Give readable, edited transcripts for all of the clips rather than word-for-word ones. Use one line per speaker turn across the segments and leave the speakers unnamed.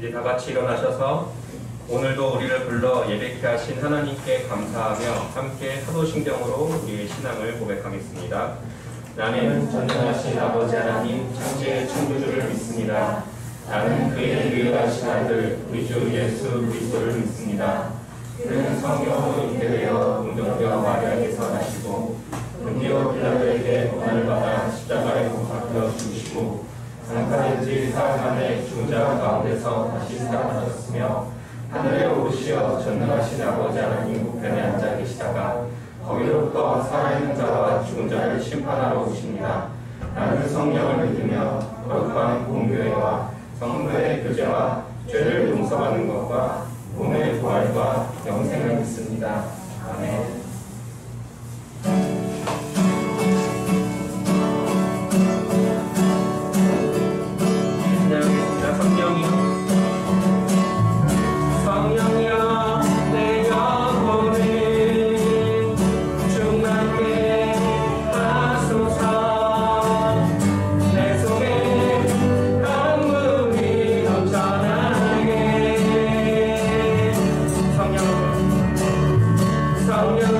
이제 다 같이 일어나셔서 오늘도 우리를 불러 예배케 하신 하나님께 감사하며 함께 사도신경으로 우리의 신앙을 고백하겠습니다. 나는 전능하신 아버지 하나님 창조의 창조주를 믿습니다. 나는 그의 유일하신 아들 우리 주 예수 그리스도를 믿습니다. 그는 성령으로 잉태되어 운동되어 마리아에게서 나시고 본디오 빌라도에게 고난을 받아 십자가에 못 박혀 죽으시고 장사된지 사흘 만에 죽은 자 가운데서 다시 살아나셨으며 하늘에 오르시어 전능하신 아버지 하나님 우편에 앉아 계시다가 거기로부터 살아있는 자와 죽은 자를 심판하러 오십니다. 나는 성령을 믿으며 거룩한 공교회와 성도의 교제와 죄를 용서받는 것과 몸의 부활과 영생을 믿습니다. 아멘.
성령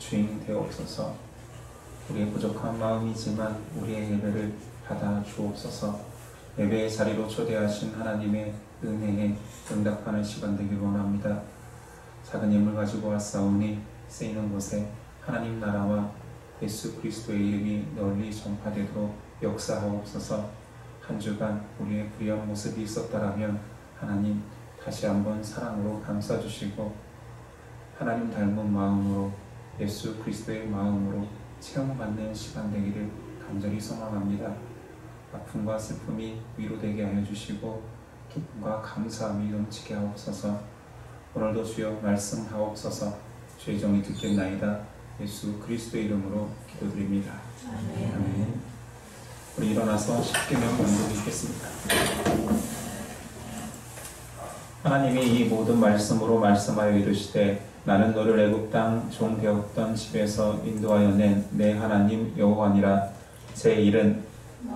주인 되옵소서. 우리의 부족한 마음이지만 우리의 예배를 받아 주옵소서. 예배의 자리로 초대하신 하나님의 은혜에 응답하는 시간 되길 원합니다. 작은 예물 가지고 왔사오니 쓰이는 곳에 하나님 나라와 예수 그리스도의 이름이 널리 전파되도록 역사하옵소서. 한 주간 우리의 불의한 모습이 있었다라면 하나님 다시 한번 사랑으로 감싸주시고 하나님 닮은 마음으로 예수 그리스도의 마음으로 체험받는 시간 되기를 간절히 소망합니다. 아픔과 슬픔이 위로되게 하여 주시고 기쁨과 감사함이 넘치게 하옵소서. 오늘도 주여 말씀하옵소서. 주의 종이 듣겠나이다. 예수 그리스도의 이름으로 기도드립니다. 아멘. 우리 일어나서 십계명 연독 읽겠습니다. 하나님이 이 모든 말씀으로 말씀하여 이르시되 나는 너를 애굽 땅 종 되었던 집에서 인도하여 낸 내 하나님 여호와니라. 제1은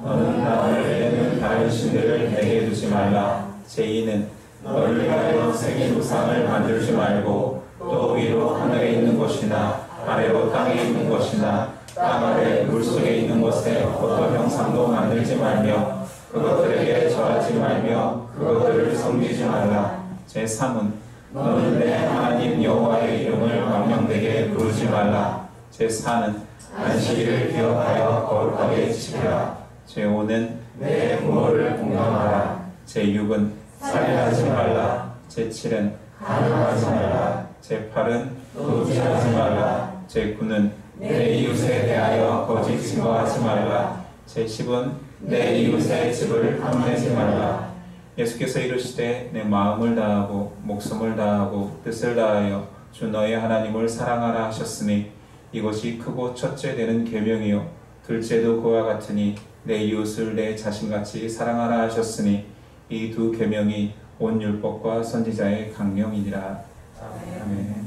너는 나를 내는 다른 신들을 내게 두지 말라. 제2는 너를 위하여 생긴 우상을 만들지 말고 또 위로 하늘에 있는 것이나 아래로 땅에 있는 것이나 땅 아래 물속에 있는 것에 어떤 형상도 만들지 말며 그것들에게 절하지 말며 그것들을 섬기지 말라. 제3은 너는 내 하나님 여호와의 이름을 망령되게 부르지 말라. 제4는 안식일을 기억하여 거룩하게 지키라. 제5는 내 부모를 공경하라. 제6은 살인하지 말라. 제7은 간음하지 말라. 제8은 도둑질하지 말라. 제9는 내 이웃에 대하여 거짓 증거하지 말라. 제10은 내 이웃의 집을 탐내지 말라. 예수께서 이르시되 내 마음을 다하고 목숨을 다하고 뜻을 다하여 주 너의 하나님을 사랑하라 하셨으니 이것이 크고 첫째 되는 계명이요 둘째도 그와 같으니 내 이웃을 내 자신같이 사랑하라 하셨으니 이 두 계명이 온 율법과 선지자의 강령이니라. 아멘.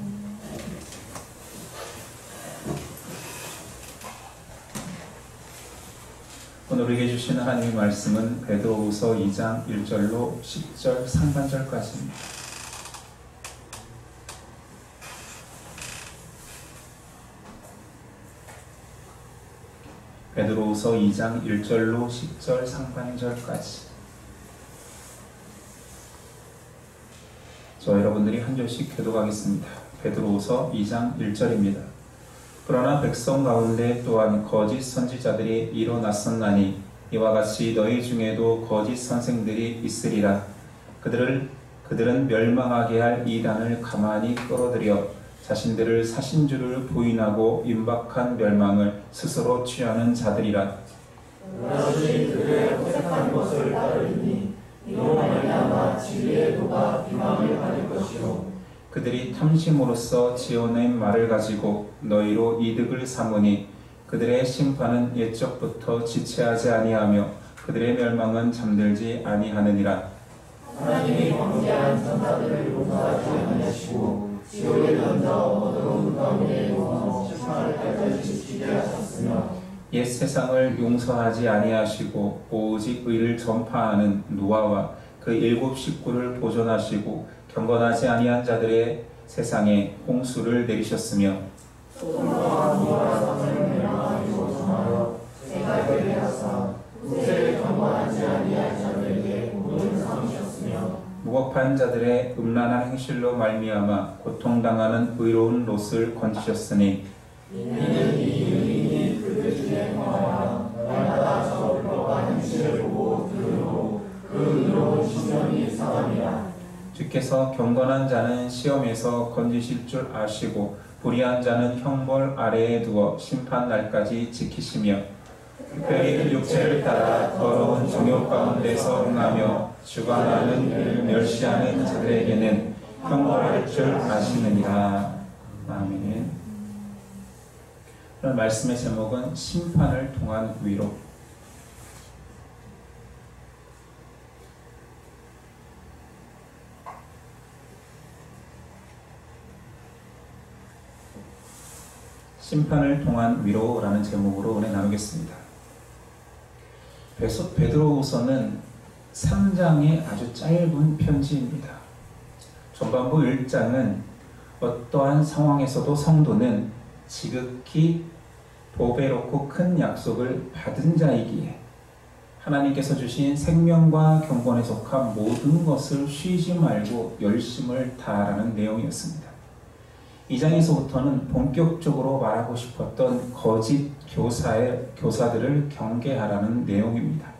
오늘 우리에게 주신 하나님의 말씀은 베드로후서 2장 1절로 10절 상반절까지입니다. 베드로후서 2장 1절로 10절 상반절까지. 저 여러분들이 한 절씩 교독하겠습니다. 베드로후서 2장 1절입니다. 그러나 백성 가운데 또한 거짓 선지자들이 일어났었나니 이와 같이 너희 중에도 거짓 선생들이 있으리라. 그들은 멸망하게 할 이단을 가만히 끌어들여 자신들을 사신주를 부인하고 임박한 멸망을 스스로 취하는 자들이라.
그것이 그들의 호색한 것을 따르니 이로 말미암아 진리의 도가 비방을 받을 것이요
그들이 탐심으로써 지어낸 말을 가지고 너희로 이득을 삼으니 그들의 심판은 옛적부터 지체하지 아니하며 그들의 멸망은 잠들지 아니하느니라.
하나님이 광대한 천사들을 용서하지 아니하시고 지옥에 던져 어두운 가운데 놓아 심판을 때까지 지키게 하셨으며
옛 세상을 용서하지 아니하시고 오직 의를 전파하는 노아와 그 7 식구를 보존하시고 경건하지 아니한 자들의 세상에 홍수를 내리셨으며
소돔과 고모라 성을 멸망하기로 정하여 세가에 하사 후세를 경건하지 아니한 자들에게 복을 삼으셨으며
무법한 자들의 음란한 행실로 말미암아 고통당하는 의로운 롯을 건지셨으니
이는 이 유인이 그들 중에 평화와 날마다 저 불법한 행실을 보고 들으므로 그 의로운 신념이 상함이라.
주께서 경건한 자는 시험에서 건지실 줄 아시고 불의한 자는 형벌 아래에 두어 심판 날까지 지키시며 특별히 육체를 따라 더러운 정욕 가운데서 응하며 주관하는 일을 멸시하는 자들에게는 형벌할 줄 아시느니라. 아멘. 오늘 말씀의 제목은 심판을 통한 위로. 심판을 통한 위로라는 제목으로 은혜 나누겠습니다. 베드로후서는 3장의 아주 짧은 편지입니다. 전반부 1장은 어떠한 상황에서도 성도는 지극히 보배롭고 큰 약속을 받은 자이기에 하나님께서 주신 생명과 경건에 속한 모든 것을 쉬지 말고 열심을 다하라는 내용이었습니다. 이 장에서부터는 본격적으로 말하고 싶었던 거짓 교사들을 경계하라는 내용입니다.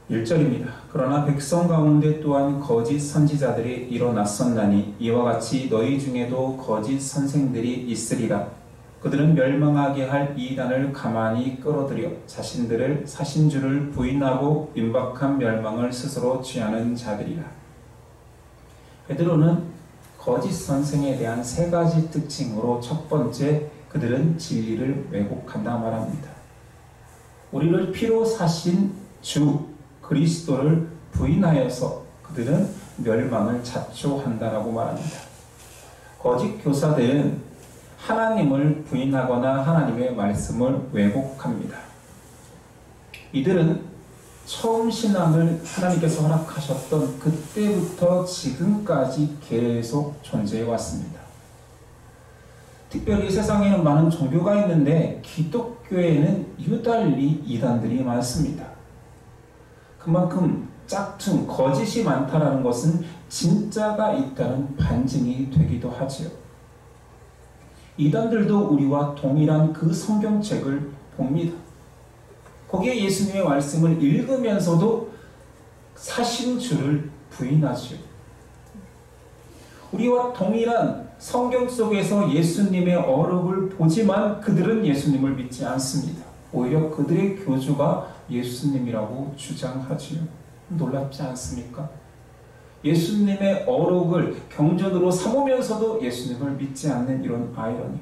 1절입니다. 그러나 백성 가운데 또한 거짓 선지자들이 일어났었나니 이와 같이 너희 중에도 거짓 선생들이 있으리라. 그들은 멸망하게 할 이단을 가만히 끌어들여 자신들을 사신주를 부인하고 임박한 멸망을 스스로 취하는 자들이라. 베드로는 거짓 선생에 대한 3가지 특징으로 첫 번째, 그들은 진리를 왜곡한다 말합니다. 우리를 피로 사신 주 그리스도를 부인하여서 그들은 멸망을 자초한다라고 말합니다. 거짓 교사들은 하나님을 부인하거나 하나님의 말씀을 왜곡합니다. 이들은 처음 신앙을 하나님께서 허락하셨던 그때부터 지금까지 계속 존재해 왔습니다. 특별히 세상에는 많은 종교가 있는데 기독교에는 유달리 이단들이 많습니다. 그만큼 짝퉁, 거짓이 많다는 것은 진짜가 있다는 반증이 되기도 하지요. 이단들도 우리와 동일한 그 성경책을 봅니다. 거기에 예수님의 말씀을 읽으면서도 사신주를 부인하지요. 우리와 동일한 성경 속에서 예수님의 어록을 보지만 그들은 예수님을 믿지 않습니다. 오히려 그들의 교주가 예수님이라고 주장하지요. 놀랍지 않습니까? 예수님의 어록을 경전으로 삼으면서도 예수님을 믿지 않는 이런 아이러니.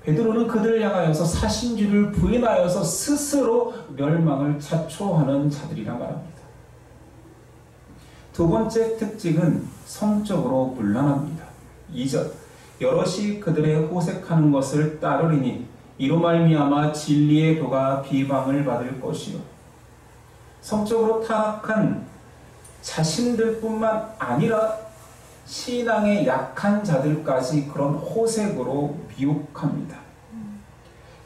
베드로는 그들을 향하여서 사신주를 부인하여서 스스로 멸망을 자초하는 자들이라 말합니다. 두 번째 특징은 성적으로 문란합니다. 2절 여럿이 그들의 호색하는 것을 따르리니 이로 말미암아 진리의 도가 비방을 받을 것이요. 성적으로 타락한 자신들뿐만 아니라 신앙에 약한 자들까지 그런 호색으로 미혹합니다.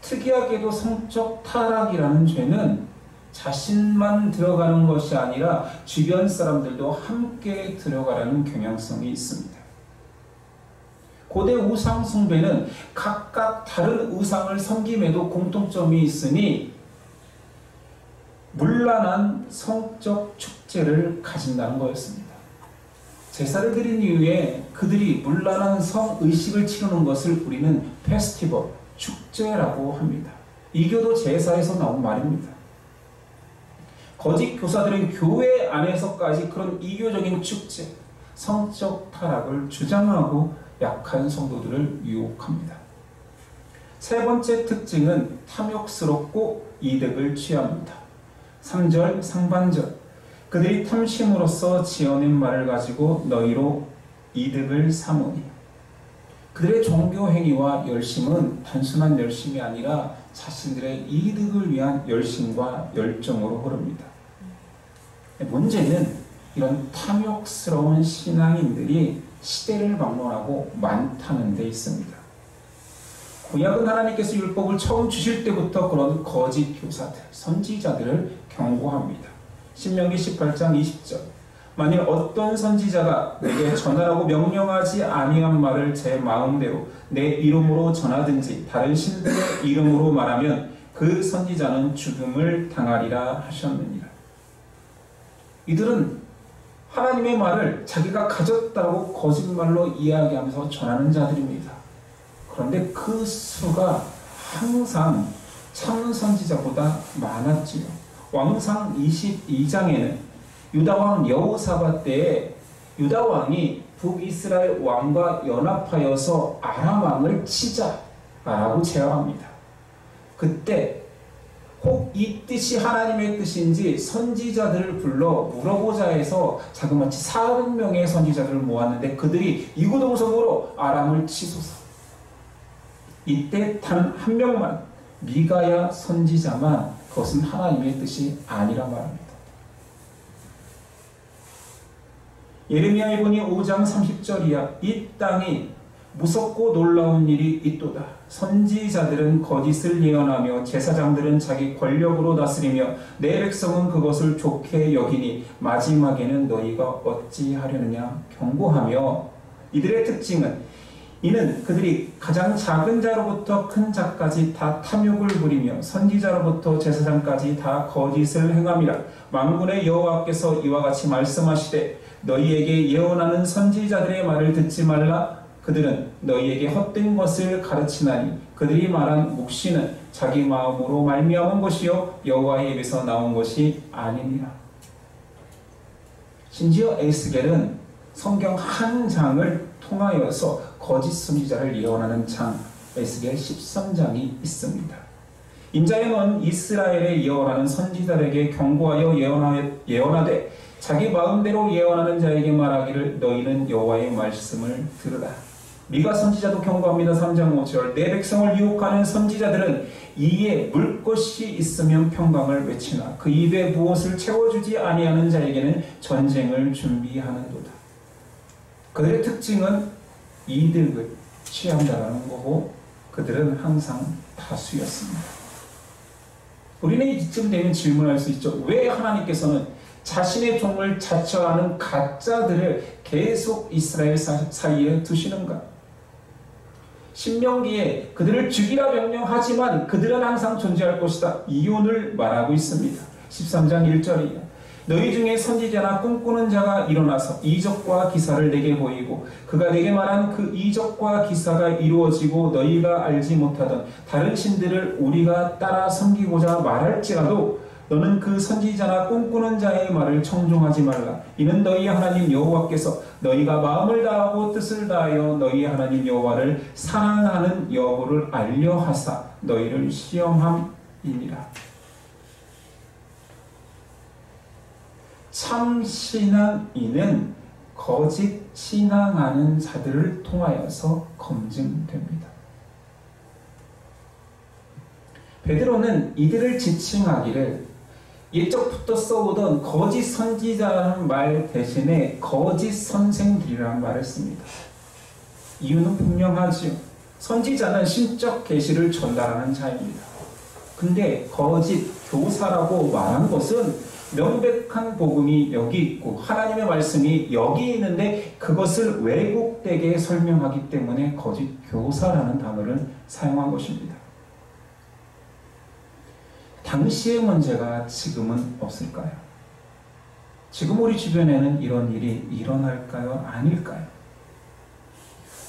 특이하게도 성적 타락이라는 죄는 자신만 들어가는 것이 아니라 주변 사람들도 함께 들어가라는 경향성이 있습니다. 고대 우상 숭배는 각각 다른 우상을 섬김에도 공통점이 있으니 문란한 성적 축제를 가진다는 거였습니다. 제사를 드린 이후에 그들이 문란한 성의식을 치르는 것을 우리는 페스티벌, 축제라고 합니다. 이교도 제사에서 나온 말입니다. 거짓 교사들은 교회 안에서까지 그런 이교적인 축제, 성적 타락을 주장하고 약한 성도들을 유혹합니다. 세 번째 특징은 탐욕스럽고 이득을 취합니다. 3절 상반절 그들이 탐심으로써 지어낸 말을 가지고 너희로 이득을 삼으니. 그들의 종교 행위와 열심은 단순한 열심이 아니라 자신들의 이득을 위한 열심과 열정으로 흐릅니다. 문제는 이런 탐욕스러운 신앙인들이 시대를 막론하고 많다는 데 있습니다. 구약은 하나님께서 율법을 처음 주실 때부터 그런 거짓 교사들, 선지자들을 경고합니다. 신명기 18장 20절 만일 어떤 선지자가 내게 전하라고 명령하지 아니한 말을 제 마음대로 내 이름으로 전하든지 다른 신들의 이름으로 말하면 그 선지자는 죽음을 당하리라 하셨느니라. 이들은 하나님의 말을 자기가 가졌다고 거짓말로 이야기하면서 전하는 자들입니다. 그런데 그 수가 항상 참 선지자보다 많았지요. 왕상 22장에는 유다왕 여호사밧 때에 유다왕이 북이스라엘 왕과 연합하여서 아람 왕을 치자라고 제안합니다. 그때 혹 이 뜻이 하나님의 뜻인지 선지자들을 불러 물어보자 해서 자그마치 400명의 선지자들을 모았는데 그들이 이구동성으로 아람을 치소서. 이때 단 한 명만 미가야 선지자만 그것은 하나님의 뜻이 아니라 말합니다. 예레미야에 보니 5장 30절이야 이 땅이 무섭고 놀라운 일이 있도다. 선지자들은 거짓을 예언하며 제사장들은 자기 권력으로 다스리며 내 백성은 그것을 좋게 여기니 마지막에는 너희가 어찌하려느냐 경고하며 이들의 특징은 이는 그들이 가장 작은 자로부터 큰 자까지 다 탐욕을 부리며 선지자로부터 제사장까지 다 거짓을 행함이라. 만군의 여호와께서 이와 같이 말씀하시되 너희에게 예언하는 선지자들의 말을 듣지 말라. 그들은 너희에게 헛된 것을 가르치나니 그들이 말한 묵시는 자기 마음으로 말미암은 것이요 여호와의 입에서 나온 것이 아니니라. 심지어 에스겔은 성경 한 장을 통하여서 거짓 선지자를 예언하는 장 에스겔 13장이 있습니다. 인자에는 이스라엘에 예언하는 선지자들에게 경고하여 예언하되 자기 마음대로 예언하는 자에게 말하기를 너희는 여호와의 말씀을 들으라. 미가 선지자도 경고합니다. 3장 5절 내 백성을 유혹하는 선지자들은 이에 물 것이 있으면 평강을 외치나 그 입에 무엇을 채워주지 아니하는 자에게는 전쟁을 준비하는도다. 그들의 특징은 이득을 취한다는 거고 그들은 항상 다수였습니다. 우리는 이쯤 되면 질문할 수 있죠. 왜 하나님께서는 자신의 종을 자처하는 가짜들을 계속 이스라엘 사이에 두시는가? 신명기에 그들을 죽이라 명령하지만 그들은 항상 존재할 것이다. 이유를 말하고 있습니다. 13장 1절이에요. 너희 중에 선지자나 꿈꾸는 자가 일어나서 이적과 기사를 내게 보이고 그가 내게 말한 그 이적과 기사가 이루어지고 너희가 알지 못하던 다른 신들을 우리가 따라 섬기고자 말할지라도 너는 그 선지자나 꿈꾸는 자의 말을 청종하지 말라. 이는 너희 하나님 여호와께서 너희가 마음을 다하고 뜻을 다하여 너희 하나님 여호와를 사랑하는 여부를 알려 하사 너희를 시험함이니라. 참 신앙인은 거짓 신앙하는 자들을 통하여서 검증됩니다. 베드로는 이들을 지칭하기를 예적부터 써오던 거짓 선지자라는 말 대신에 거짓 선생들이라는 말을 씁니다. 이유는 분명하지요. 선지자는 신적 계시를 전달하는 자입니다. 근데 거짓 교사라고 말한 것은 명백한 복음이 여기 있고 하나님의 말씀이 여기 있는데 그것을 왜곡되게 설명하기 때문에 거짓 교사라는 단어를 사용한 것입니다. 당시의 문제가 지금은 없을까요? 지금 우리 주변에는 이런 일이 일어날까요? 아닐까요?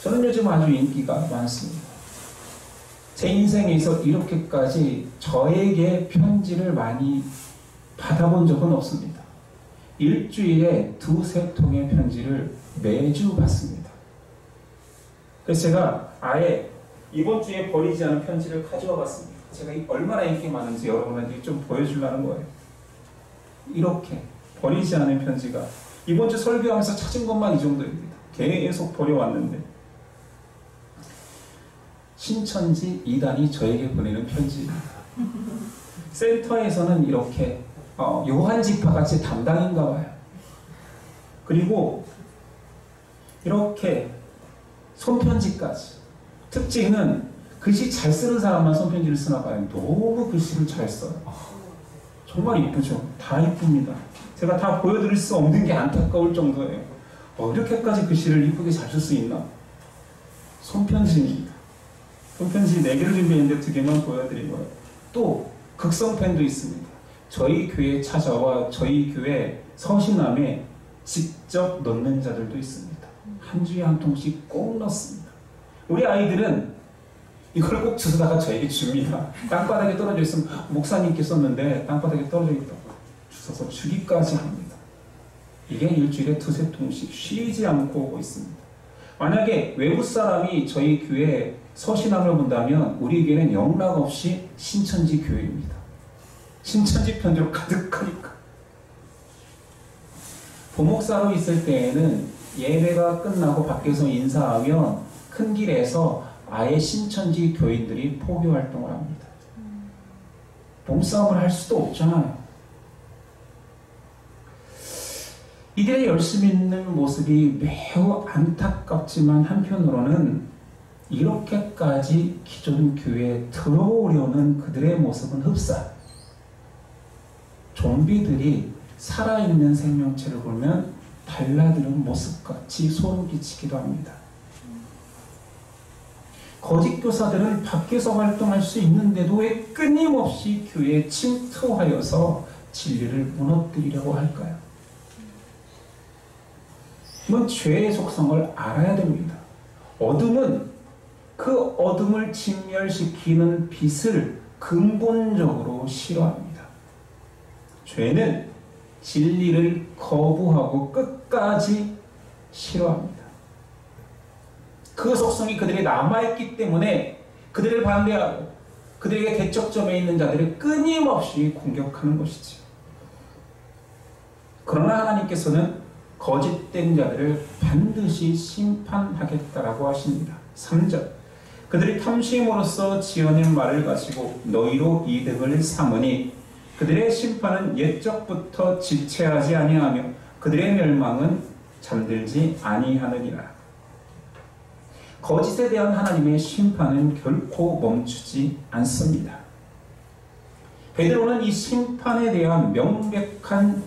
저는 요즘 아주 인기가 많습니다. 제 인생에서 이렇게까지 저에게 편지를 많이 받아본 적은 없습니다. 일주일에 2-3통의 편지를 매주 받습니다. 그래서 제가 아예 이번 주에 버리지 않은 편지를 가져와 봤습니다. 제가 얼마나 인기 많은지 여러분한테 좀 보여주려는 거예요. 이렇게 버리지 않은 편지가 이번 주 설교하면서 찾은 것만 이 정도입니다. 계속 버려왔는데 신천지 2단이 저에게 보내는 편지입니다. 센터에서는 이렇게 요한지파같이 담당인가 봐요. 그리고 이렇게 손편지까지. 특징은 글씨 잘 쓰는 사람만 손편지를 쓰나 봐요. 너무 글씨를 잘 써요. 정말 이쁘죠? 다 이쁩니다. 제가 다 보여드릴 수 없는 게 안타까울 정도예요. 이렇게까지 글씨를 이쁘게 잘 쓸 수 있나? 손편지입니다. 손편지 4개를 준비했는데 2개만 보여드리고요. 또 극성펜도 있습니다. 저희 교회에 찾아와 저희 교회 서신함에 직접 넣는 자들도 있습니다. 한 주에 한 통씩 꼭 넣습니다. 우리 아이들은 이걸 꼭 주워다가 저에게 줍니다. 땅바닥에 떨어져 있으면 목사님께 썼는데 땅바닥에 떨어져 있다고 주워서 주기까지 합니다. 이게 일주일에 2-3통씩 쉬지 않고 오고 있습니다. 만약에 외국 사람이 저희 교회 서신함을 본다면 우리 교회는 영락없이 신천지 교회입니다. 신천지 편지로 가득하니까. 부목사로 있을 때에는 예배가 끝나고 밖에서 인사하면 큰 길에서 아예 신천지 교인들이 포교 활동을 합니다. 몸싸움을 할 수도 없잖아요. 이들의 열심히 있는 모습이 매우 안타깝지만 한편으로는 이렇게까지 기존 교회에 들어오려는 그들의 모습은 흡사. 좀비들이 살아있는 생명체를 보면 달라드는 모습같이 소름 끼치기도 합니다. 거짓 교사들은 밖에서 활동할 수 있는데도 왜 끊임없이 교회에 침투하여서 진리를 무너뜨리려고 할까요? 이건 죄의 속성을 알아야 됩니다. 어둠은 그 어둠을 진멸시키는 빛을 근본적으로 싫어합니다. 죄는 진리를 거부하고 끝까지 싫어합니다. 그 속성이 그들이 남아있기 때문에 그들을 반대하고 그들에게 대척점에 있는 자들을 끊임없이 공격하는 것이죠. 그러나 하나님께서는 거짓된 자들을 반드시 심판하겠다라고 하십니다. 3절 그들이 탐심으로써 지어낸 말을 가지고 너희로 이득을 삼으니 그들의 심판은 옛적부터 지체하지 아니하며 그들의 멸망은 잠들지 아니하느니라. 거짓에 대한 하나님의 심판은 결코 멈추지 않습니다. 베드로는 이 심판에 대한 명백한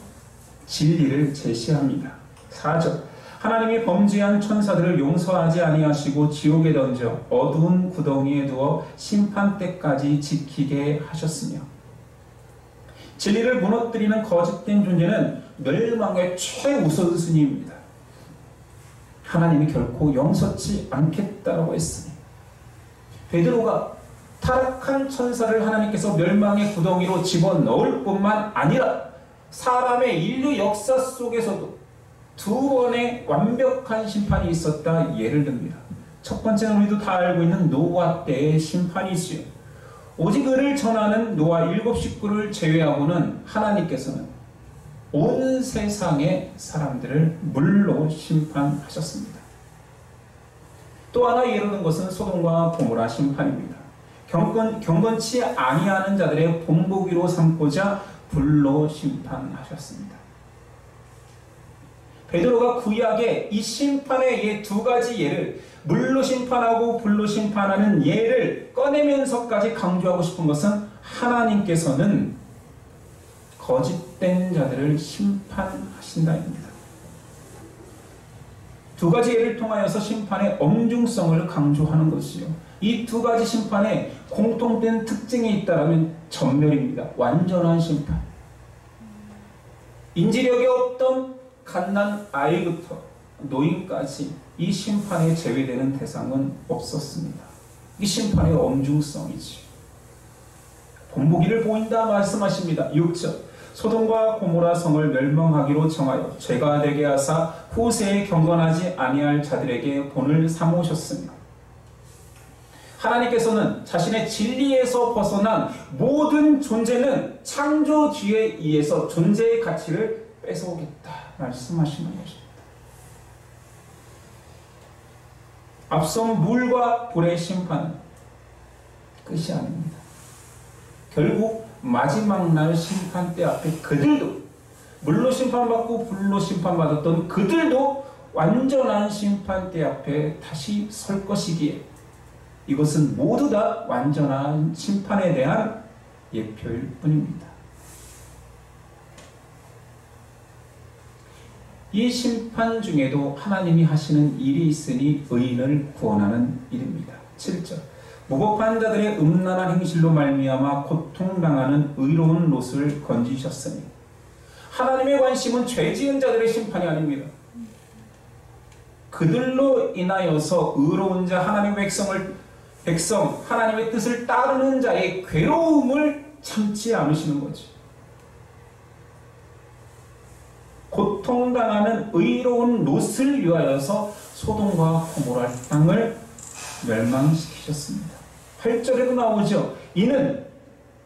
진리를 제시합니다. 4절 하나님이 범죄한 천사들을 용서하지 아니하시고 지옥에 던져 어두운 구덩이에 두어 심판 때까지 지키게 하셨으며 진리를 무너뜨리는 거짓된 존재는 멸망의 최우선순위입니다. 하나님이 결코 용서치 않겠다고 했으니 베드로가 타락한 천사를 하나님께서 멸망의 구덩이로 집어넣을 뿐만 아니라 사람의 인류 역사 속에서도 두 번의 완벽한 심판이 있었다 예를 듭니다. 첫 번째는 우리도 다 알고 있는 노아 때의 심판이지요. 오직 의를 전하는 노아 7 식구를 제외하고는 하나님께서는 온 세상의 사람들을 물로 심판하셨습니다. 또 하나 예를 든 것은 소돔과 고모라 심판입니다. 경건치 아니하는 자들의 본보기로 삼고자 불로 심판하셨습니다. 베드로가 구약의 이 심판의 예 두 가지 예를 물로 심판하고 불로 심판하는 예를 꺼내면서까지 강조하고 싶은 것은 하나님께서는 거짓된 자들을 심판하신다입니다. 두 가지 예를 통하여서 심판의 엄중성을 강조하는 것이요. 이 두 가지 심판에 공통된 특징이 있다면 전멸입니다. 완전한 심판. 인지력이 없던 갓난 아이부터 노인까지 이 심판에 제외되는 대상은 없었습니다. 이 심판의 엄중성이지. 본보기를 보인다 말씀하십니다. 6절 소돔과 고모라 성을 멸망하기로 정하여 죄가 되게 하사 후세에 경건하지 아니할 자들에게 본을 삼으셨으며 하나님께서는 자신의 진리에서 벗어난 모든 존재는 창조주에 의해서 존재의 가치를 뺏어오겠다 말씀하시는 것입니다. 앞선 물과 불의 심판은 끝이 아닙니다. 결국 마지막 날 심판 때 앞에 그들도 물로 심판받고 불로 심판받았던 그들도 완전한 심판 때 앞에 다시 설 것이기에 이것은 모두 다 완전한 심판에 대한 예표일 뿐입니다. 이 심판 중에도 하나님이 하시는 일이 있으니 의인을 구원하는 일입니다. 7절 무법한 자들의 음란한 행실로 말미암아 고통당하는 의로운 롯을 건지셨으니 하나님의 관심은 죄지은 자들의 심판이 아닙니다. 그들로 인하여서 의로운 자 하나님의 백성 하나님의 뜻을 따르는 자의 괴로움을 참지 않으시는 거지. 고통당하는 의로운 롯을 위하여서 소돔과 고모라 땅을 멸망시키셨습니다. 8절에도 나오죠. 이는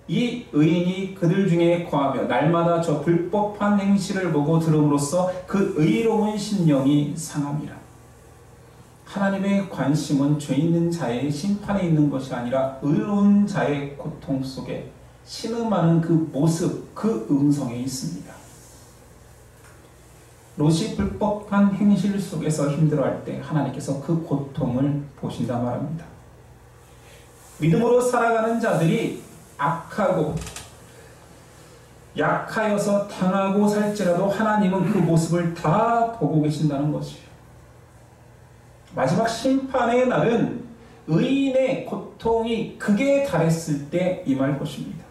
이 의인이 그들 중에 거하며 날마다 저 불법한 행실을 보고 들음으로써 그 의로운 심령이 상함이라. 하나님의 관심은 죄 있는 자의 심판에 있는 것이 아니라 의로운 자의 고통 속에 신음하는 그 모습, 그 음성에 있습니다. 롯이 불법한 행실 속에서 힘들어할 때 하나님께서 그 고통을 보신다 말합니다. 믿음으로 살아가는 자들이 악하고 약하여서 당하고 살지라도 하나님은 그 모습을 다 보고 계신다는 것이에요. 마지막 심판의 날은 의인의 고통이 극에 달했을 때 임할 것입니다.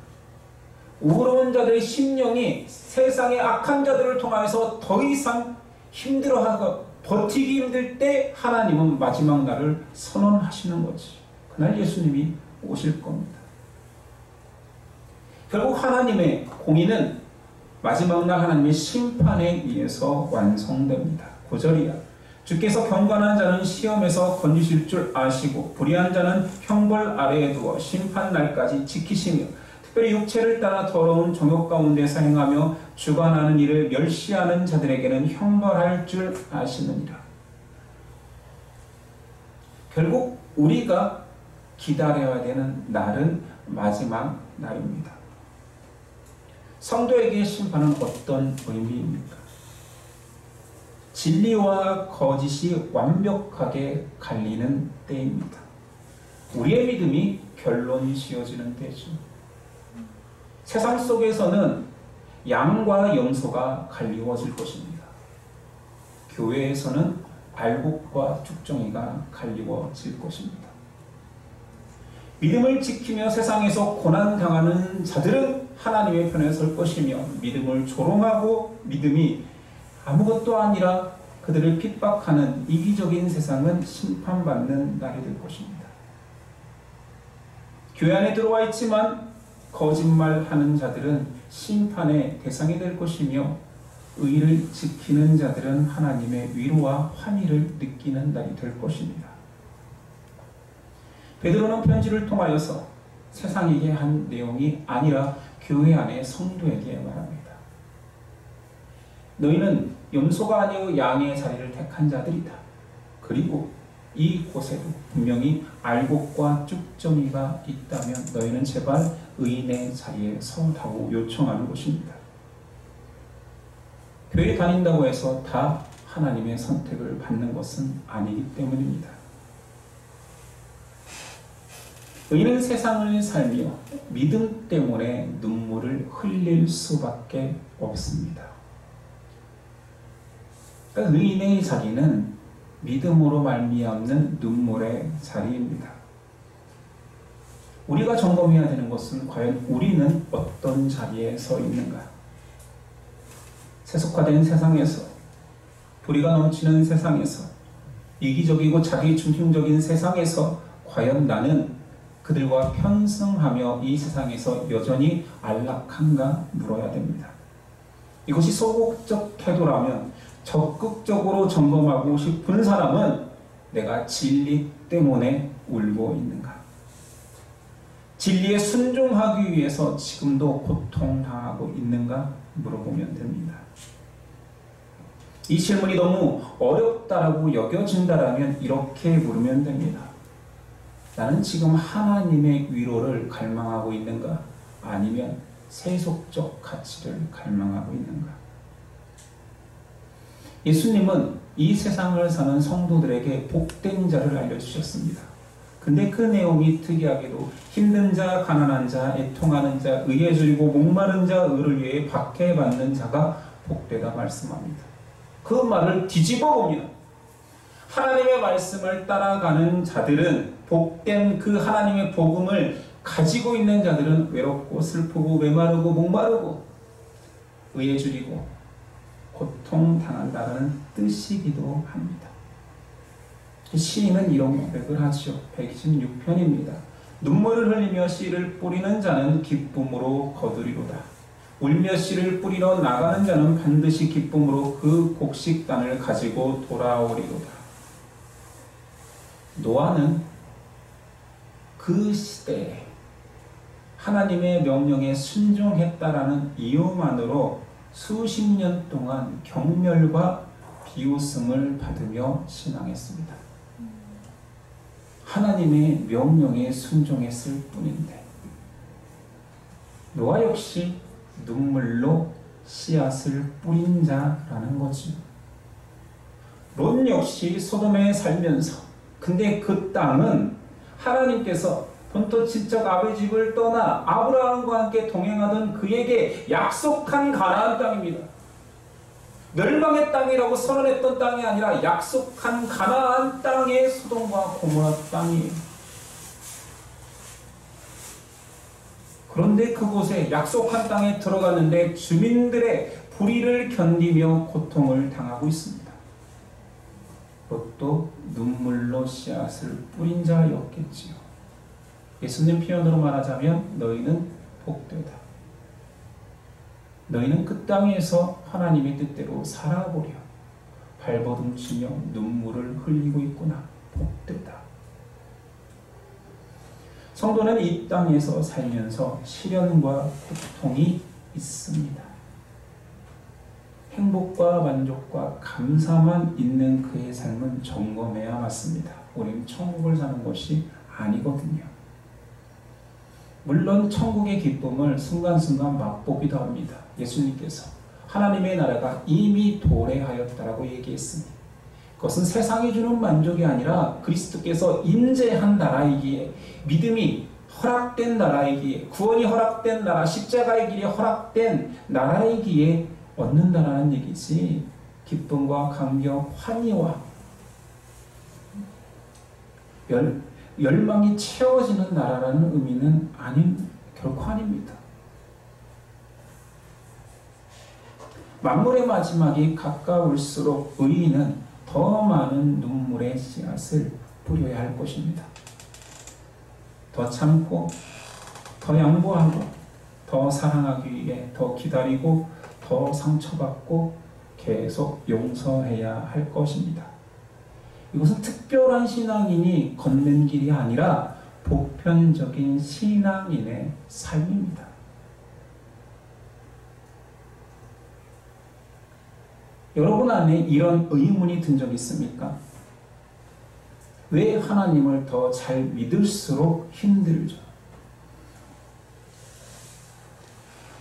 우로운 자들의 심령이 세상의 악한 자들을 통하여서 더 이상 힘들어하고 버티기 힘들 때 하나님은 마지막 날을 선언하시는 거지. 그날 예수님이 오실 겁니다. 결국 하나님의 공의는 마지막 날 하나님의 심판에 의해서 완성됩니다. 9절이야. 주께서 경건한 자는 시험에서 건지실 줄 아시고 불의한 자는 형벌 아래에 두어 심판날까지 지키시며 특별히 육체를 따라 더러운 정욕 가운데서 행하며 주관하는 일을 멸시하는 자들에게는 형벌할 줄 아시느니라. 결국 우리가 기다려야 되는 날은 마지막 날입니다. 성도에게 심판은 어떤 의미입니까? 진리와 거짓이 완벽하게 갈리는 때입니다. 우리의 믿음이 결론이 지어지는 때죠. 세상 속에서는 양과 염소가 갈리워질 것입니다. 교회에서는 알곡과 쭉정이가 갈리워질 것입니다. 믿음을 지키며 세상에서 고난당하는 자들은 하나님의 편에 설 것이며 믿음을 조롱하고 믿음이 아무것도 아니라 그들을 핍박하는 이기적인 세상은 심판받는 날이 될 것입니다. 교회 안에 들어와 있지만 거짓말하는 자들은 심판의 대상이 될 것이며 의를 지키는 자들은 하나님의 위로와 환희를 느끼는 날이 될 것입니다. 베드로는 편지를 통하여서 세상에게 한 내용이 아니라 교회 안의 성도에게 말합니다. 너희는 염소가 아니오 양의 자리를 택한 자들이다. 그리고 이곳에도 분명히 알곡과 쭉정이가 있다면 너희는 제발 의인의 자리에 서다고 요청하는 것입니다. 교회 다닌다고 해서 다 하나님의 선택을 받는 것은 아니기 때문입니다. 의인은 세상을 살며 믿음 때문에 눈물을 흘릴 수밖에 없습니다. 그러니까 의인의 자리는 믿음으로 말미암는 눈물의 자리입니다. 우리가 점검해야 되는 것은 과연 우리는 어떤 자리에 서 있는가? 세속화된 세상에서, 불의가 넘치는 세상에서, 이기적이고 자기 중심적인 세상에서 과연 나는 그들과 편승하며 이 세상에서 여전히 안락한가 물어야 됩니다. 이것이 소극적 태도라면 적극적으로 점검하고 싶은 사람은 내가 진리 때문에 울고 있는가? 진리에 순종하기 위해서 지금도 고통당하고 있는가 물어보면 됩니다. 이 질문이 너무 어렵다라고 여겨진다라면 이렇게 물으면 됩니다. 나는 지금 하나님의 위로를 갈망하고 있는가? 아니면 세속적 가치를 갈망하고 있는가? 예수님은 이 세상을 사는 성도들에게 복된 자를 알려주셨습니다. 근데 그 내용이 특이하게도 힘든 자, 가난한 자, 애통하는 자, 의에 줄이고 목마른 자, 의를 위해 박해받는 자가 복되다 말씀합니다. 그 말을 뒤집어 보면 하나님의 말씀을 따라가는 자들은 복된 그 하나님의 복음을 가지고 있는 자들은 외롭고 슬프고 메마르고 목마르고 의에 줄이고 고통당한다는 뜻이기도 합니다. 시인은 이런 고백을 하죠. 126편입니다. 눈물을 흘리며 씨를 뿌리는 자는 기쁨으로 거두리로다. 울며 씨를 뿌리러 나가는 자는 반드시 기쁨으로 그 곡식단을 가지고 돌아오리로다. 노아는 그 시대에 하나님의 명령에 순종했다라는 이유만으로 수십 년 동안 경멸과 비웃음을 받으며 신앙했습니다. 하나님의 명령에 순종했을 뿐인데 노아 역시 눈물로 씨앗을 뿌린 자라는 거지. 롯 역시 소돔에 살면서 근데 그 땅은 하나님께서 본토 친척 아버지 집을 떠나 아브라함과 함께 동행하던 그에게 약속한 가나안 땅입니다. 멸망의 땅이라고 선언했던 땅이 아니라 약속한 가나안 땅의 소돔과 고모라 땅이에요. 그런데 그곳에 약속한 땅에 들어갔는데 주민들의 불의를 견디며 고통을 당하고 있습니다. 그것도 눈물로 씨앗을 뿌린 자였겠지요. 예수님 표현으로 말하자면 너희는 복되다. 너희는 그 땅에서 하나님의 뜻대로 살아보려 발버둥치며 눈물을 흘리고 있구나. 복되다. 성도는 이 땅에서 살면서 시련과 고통이 있습니다. 행복과 만족과 감사만 있는 그의 삶은 점검해야 맞습니다. 우리는 천국을 사는 것이 아니거든요. 물론 천국의 기쁨을 순간순간 맛보기도 합니다. 예수님께서 하나님의 나라가 이미 도래하였다라고 얘기했습니다. 그것은 세상이 주는 만족이 아니라 그리스도께서 임재한 나라이기에, 믿음이 허락된 나라이기에, 구원이 허락된 나라, 십자가의 길이 허락된 나라이기에 얻는다라는 얘기지, 기쁨과 감격, 환희와 열망이 채워지는 나라라는 의미는 결코 아닙니다. 만물의 마지막이 가까울수록 의인은 더 많은 눈물의 씨앗을 뿌려야 할 것입니다. 더 참고, 더 양보하고, 더 사랑하기 위해 더 기다리고, 더 상처받고 계속 용서해야 할 것입니다. 이것은 특별한 신앙인이 걷는 길이 아니라 보편적인 신앙인의 삶입니다. 여러분 안에 이런 의문이 든 적 있습니까? 왜 하나님을 더 잘 믿을수록 힘들죠?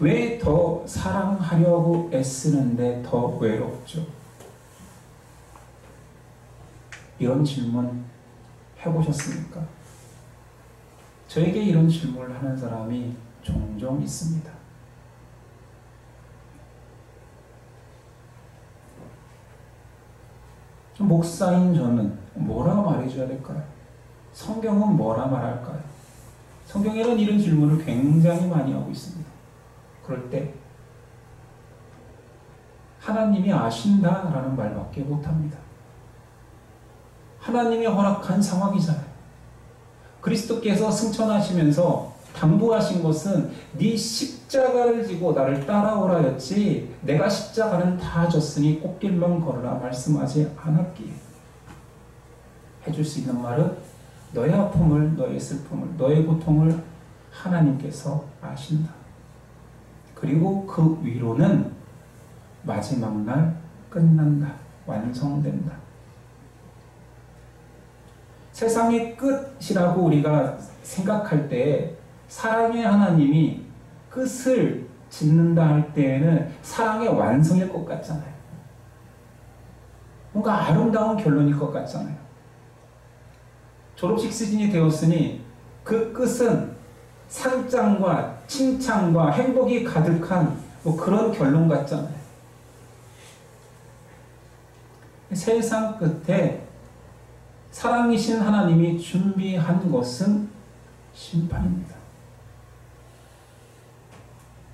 왜 더 사랑하려고 애쓰는데 더 외롭죠? 이런 질문 해보셨습니까? 저에게 이런 질문을 하는 사람이 종종 있습니다. 목사인 저는 뭐라 말해줘야 될까요? 성경은 뭐라 말할까요? 성경에는 이런 질문을 굉장히 많이 하고 있습니다. 그럴 때 하나님이 아신다라는 말밖에 못합니다. 하나님이 허락한 상황이잖아요. 그리스도께서 승천하시면서 당부하신 것은 네 십자가를 지고 나를 따라오라였지 내가 십자가는 다 졌으니 꽃길만 걸으라 말씀하지 않았기에, 해줄 수 있는 말은 너의 아픔을, 너의 슬픔을, 너의 고통을 하나님께서 아신다. 그리고 그 위로는 마지막 날 끝난다. 완성된다. 세상의 끝이라고 우리가 생각할 때 사랑의 하나님이 끝을 짓는다 할 때에는 사랑의 완성일 것 같잖아요. 뭔가 아름다운 결론일 것 같잖아요. 졸업식 시즌이 되었으니 그 끝은 상장과 칭찬과 행복이 가득한 그런 결론 같잖아요. 세상 끝에 사랑이신 하나님이 준비한 것은 심판입니다.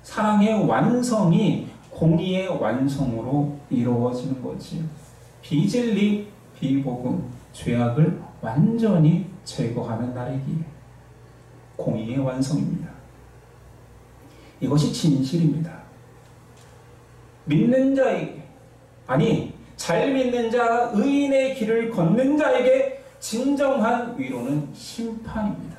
사랑의 완성이 공의의 완성으로 이루어지는 거지요. 비진리, 비복음, 죄악을 완전히 제거하는 날이기에 공의의 완성입니다. 이것이 진실입니다. 믿는 자에게, 잘 믿는 자, 의인의 길을 걷는 자에게 진정한 위로는 심판입니다.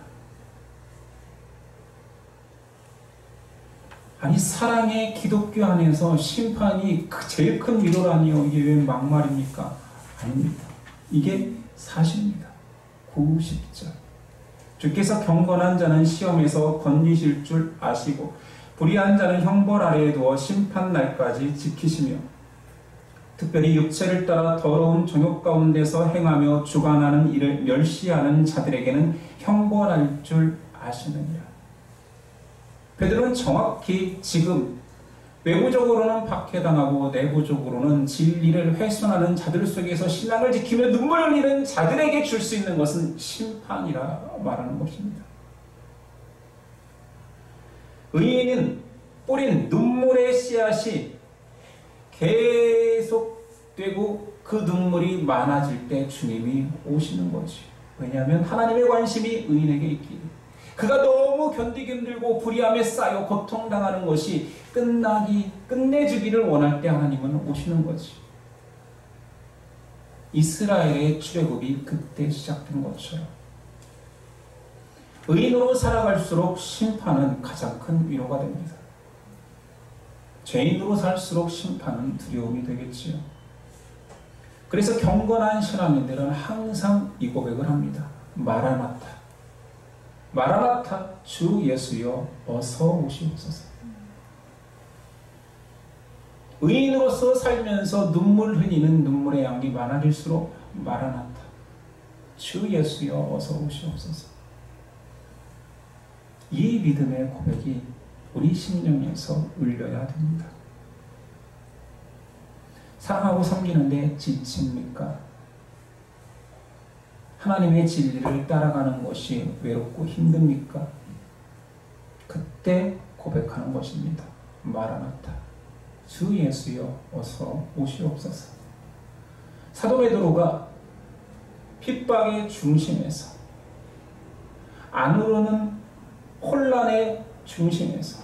사랑의 기독교 안에서 심판이 제일 큰 위로라니요. 이게 왜 막말입니까? 아닙니다. 이게 사실입니다. 90절. 주께서 경건한 자는 시험에서 건지실 줄 아시고 불의한 자는 형벌 아래에 두어 심판 날까지 지키시며 특별히 육체를 따라 더러운 정욕 가운데서 행하며 주관하는 일을 멸시하는 자들에게는 형벌할 줄 아시느니라. 베드로는 정확히 지금 외부적으로는 박해당하고 내부적으로는 진리를 훼손하는 자들 속에서 신앙을 지키며 눈물 흘리는 자들에게 줄 수 있는 것은 심판이라 말하는 것입니다. 의인은 뿌린 눈물의 씨앗이 계속되고 그 눈물이 많아질 때 주님이 오시는 거지. 왜냐하면 하나님의 관심이 의인에게 있기에 그가 너무 견디기 힘들고 불의함에 쌓여 고통당하는 것이 끝내주기를 원할 때 하나님은 오시는 거지. 이스라엘의 출애굽이 그때 시작된 것처럼 의인으로 살아갈수록 심판은 가장 큰 위로가 됩니다. 죄인으로 살수록 심판은 두려움이 되겠지요. 그래서 경건한 신앙인들은 항상 이 고백을 합니다. 마라나타, 마라나타, 주 예수여 어서 오시옵소서. 의인으로서 살면서 눈물 흘리는 눈물의 양이 많아질수록 마라나타, 주 예수여 어서 오시옵소서. 이 믿음의 고백이 우리 심령에서 울려야 됩니다. 사랑하고 섬기는데 지칩니까? 하나님의 진리를 따라가는 것이 외롭고 힘듭니까? 그때 고백하는 것입니다. 마라나타, 주 예수여 어서 오시옵소서. 사도 베드로가 핍박의 중심에서 안으로는 혼란의 중심에서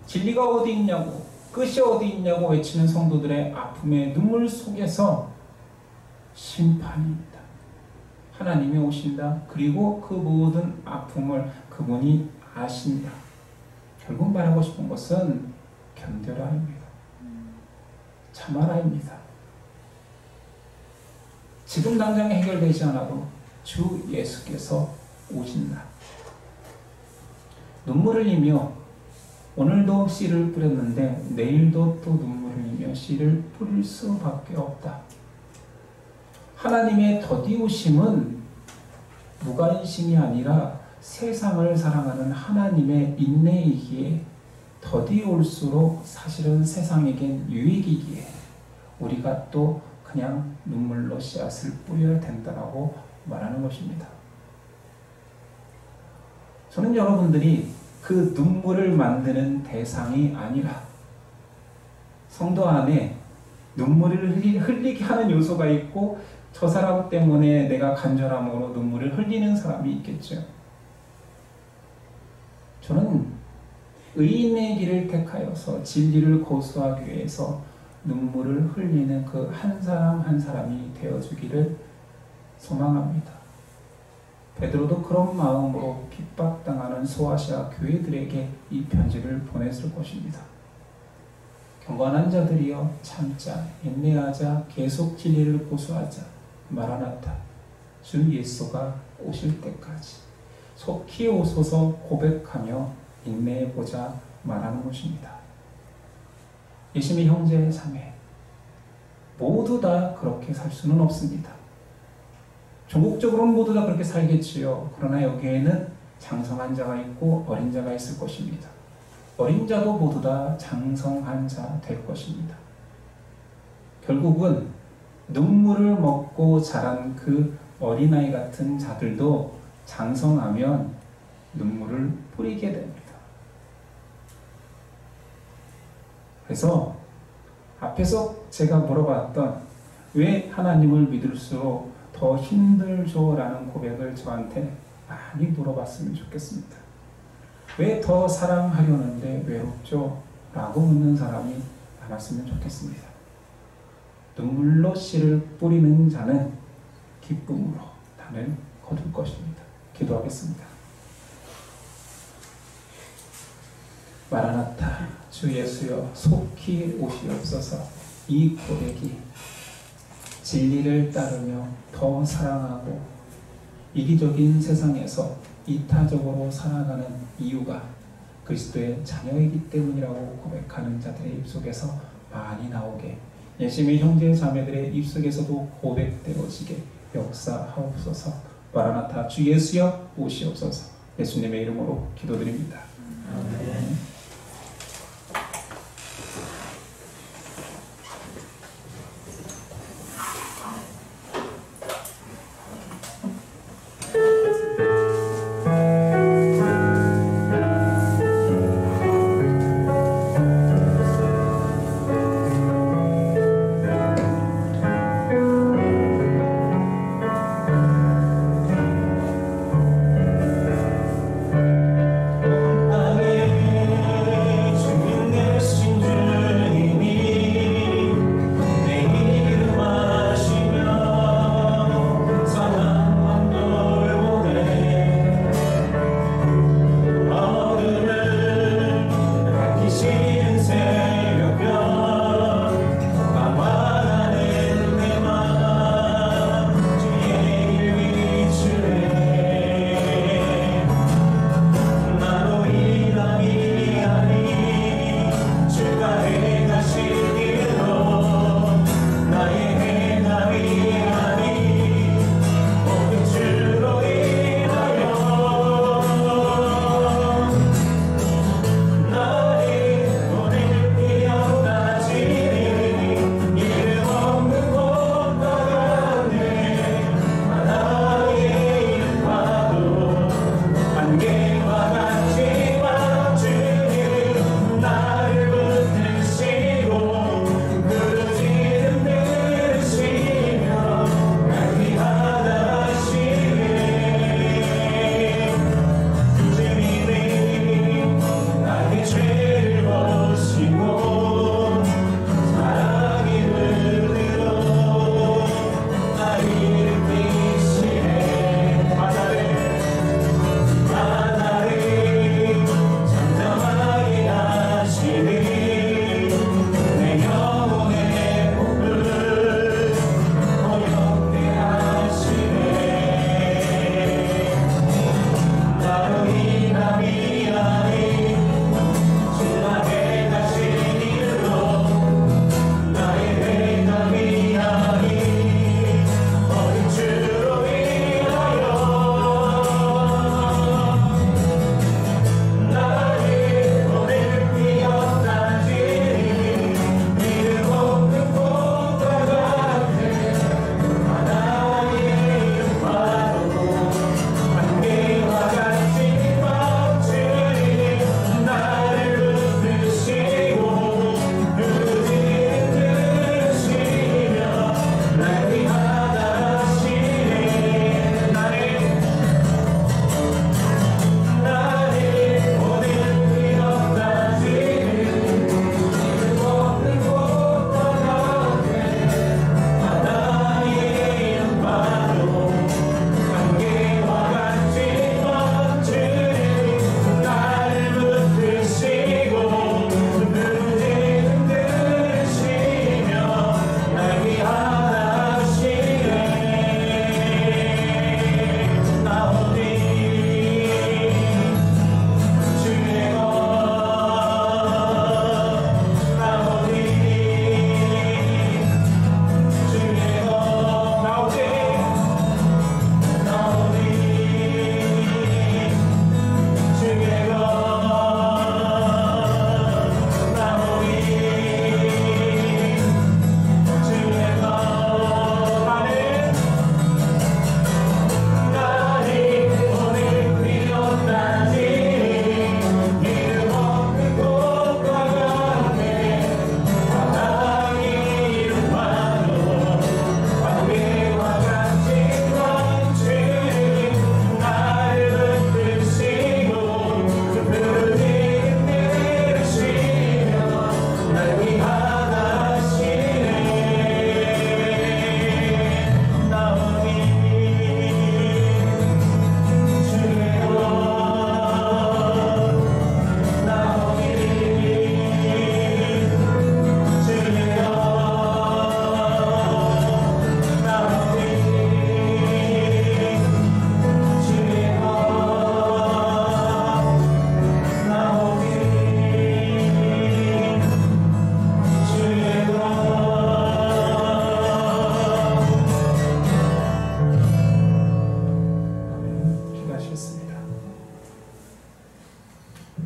진리가 어디 있냐고, 끝이 어디 있냐고 외치는 성도들의 아픔의 눈물 속에서 심판입니다. 하나님이 오신다. 그리고 그 모든 아픔을 그분이 아신다. 결국 말하고 싶은 것은 견뎌라입니다. 참아라입니다. 지금 당장 해결되지 않아도 주 예수께서 오신다. 눈물을 흘리며 오늘도 씨를 뿌렸는데 내일도 또 눈물을 흘리며 씨를 뿌릴 수밖에 없다. 하나님의 더디오심은 무관심이 아니라 세상을 사랑하는 하나님의 인내이기에 더디올수록 사실은 세상에겐 유익이기에 우리가 또 그냥 눈물로 씨앗을 뿌려야 된다고 말하는 것입니다. 저는 여러분들이 그 눈물을 만드는 대상이 아니라 성도 안에 눈물을 흘리게 하는 요소가 있고 저 사람 때문에 내가 간절함으로 눈물을 흘리는 사람이 있겠죠. 저는 의인의 길을 택하여서 진리를 고수하기 위해서 눈물을 흘리는 그 한 사람 한 사람이 되어주기를 소망합니다. 베드로도 그런 마음으로 핍박당하는 소아시아 교회들에게 이 편지를 보냈을 것입니다. 경건한 자들이여 참자, 인내하자, 계속 진리를 고수하자. 마라나타, 주 예수가 오실 때까지 속히 오소서 고백하며 인내해보자 말하는 것입니다. 예수님의 형제 자매 모두 다 그렇게 살 수는 없습니다. 전국적으로는 모두 다 그렇게 살겠지요. 그러나 여기에는 장성한 자가 있고 어린 자가 있을 것입니다. 어린 자도 모두 다 장성한 자 될 것입니다. 결국은 눈물을 먹고 자란 그 어린아이 같은 자들도 장성하면 눈물을 뿌리게 됩니다. 그래서 앞에서 제가 물어봤던 왜 하나님을 믿을수록 더 힘들죠? 라는 고백을 저한테 많이 물어봤으면 좋겠습니다. 왜 더 사랑하려는데 외롭죠? 라고 묻는 사람이 많았으면 좋겠습니다. 눈물로 씨를 뿌리는 자는 기쁨으로 단을 거둘 것입니다. 기도하겠습니다. 마라나타, 주 예수여 속히 오시옵소서. 이 고백이 진리를 따르며 더 사랑하고 이기적인 세상에서 이타적으로 살아가는 이유가 그리스도의 자녀이기 때문이라고 고백하는 자들의 입속에서 많이 나오게, 예수님의 형제 자매들의 입속에서도 고백되어지게 역사하옵소서. 마라나타, 주 예수여 오시옵소서. 예수님의 이름으로 기도드립니다.
하나님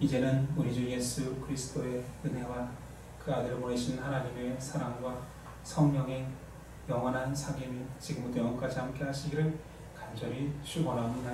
이제는 우리 주 예수 그리스도의 은혜와 그 아들을 보내신 하나님의 사랑과 성령의 영원한 사귐이 지금부터 영원까지 함께 하시기를 간절히 축원합니다.